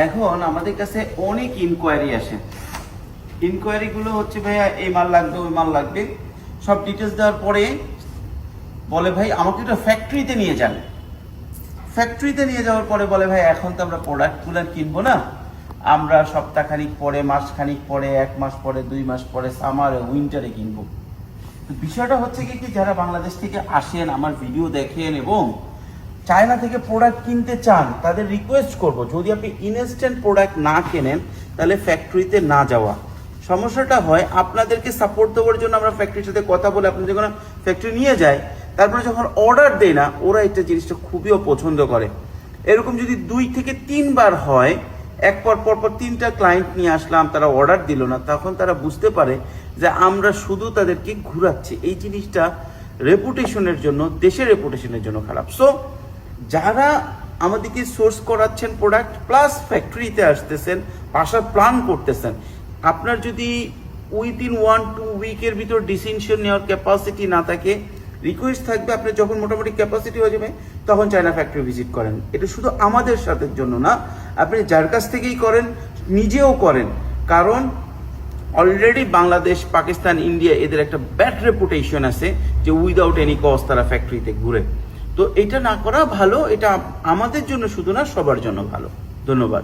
এখন আমাদের কাছে অনেক ইনকোয়ারি আসে। ইনকোয়ারিগুলো হচ্ছে ভাইয়া এই মাল লাগবে ওই মাল লাগবে, সব ডিটেলস দেওয়ার পরে বলে ভাই আমাকে একটা ফ্যাক্টরিতে নিয়ে যান। ফ্যাক্টরিতে নিয়ে যাওয়ার পরে বলে ভাই এখন তো আমরা প্রোডাক্টগুলো কিনবো না, আমরা সপ্তাহখানিক পরে, মাসখানিক পরে, 1 মাস পরে, 2 মাস পরে, সামারে উইন্টারে কিনবো। তো বিষয়টা হচ্ছে কি যারা বাংলাদেশ থেকে আসেন, আমার ভিডিও দেখেন এবং চায়না থেকে প্রোডাক্ট কিনতে চান, তাদের রিকোয়েস্ট করব যদি আপনি ইনস্ট্যান্ট প্রোডাক্ট না কেনেন তাহলে ফ্যাক্টরিতে না যাওয়া। সমস্যাটা হয় আপনাদেরকে সাপোর্ট দেওয়ার জন্য আমরা ফ্যাক্টরির সাথে কথা বলে আপনি যখন ফ্যাক্টরি নিয়ে যাই, তারপরে যখন অর্ডার দেয় না, ওরা এটা জিনিসটা খুবই অপছন্দ করে। এরকম যদি 2 থেকে 3 বার হয়, এক পর 3টা ক্লায়েন্ট নিয়ে আসলাম, তারা অর্ডার দিল না, তখন তারা বুঝতে পারে যে আমরা শুধু তাদেরকে ঘুরাচ্ছি। এই জিনিসটা রেপুটেশনের জন্য, দেশের রেপুটেশনের জন্য খারাপ। সো যারা আমাদেরকে সোর্স করাচ্ছেন প্রোডাক্ট প্লাস ফ্যাক্টরিতে আসতেছেন, বাসার প্ল্যান করতেছেন, আপনার যদি উইদিন 1-2 উইকের ভিতর ডিসিশন নেওয়ার ক্যাপাসিটি না থাকে, রিকোয়েস্ট থাকবে আপনি যখন মোটামুটি ক্যাপাসিটি হয়ে যাবে তখন চায়না ফ্যাক্টরি ভিজিট করেন। এটা শুধু আমাদের সাথে জন্য না, আপনি যার কাছ থেকেই করেন নিজেও করেন। কারণ অলরেডি বাংলাদেশ, পাকিস্তান, ইন্ডিয়া এদের একটা ব্যাড রেপুটেশন আছে যে উইদাউট এনি কস্ট তারা ফ্যাক্টরিতে ঘুরে। তো এটা না করা ভালো, এটা আমাদের জন্য শুধু না সবার জন্য ভালো। ধন্যবাদ।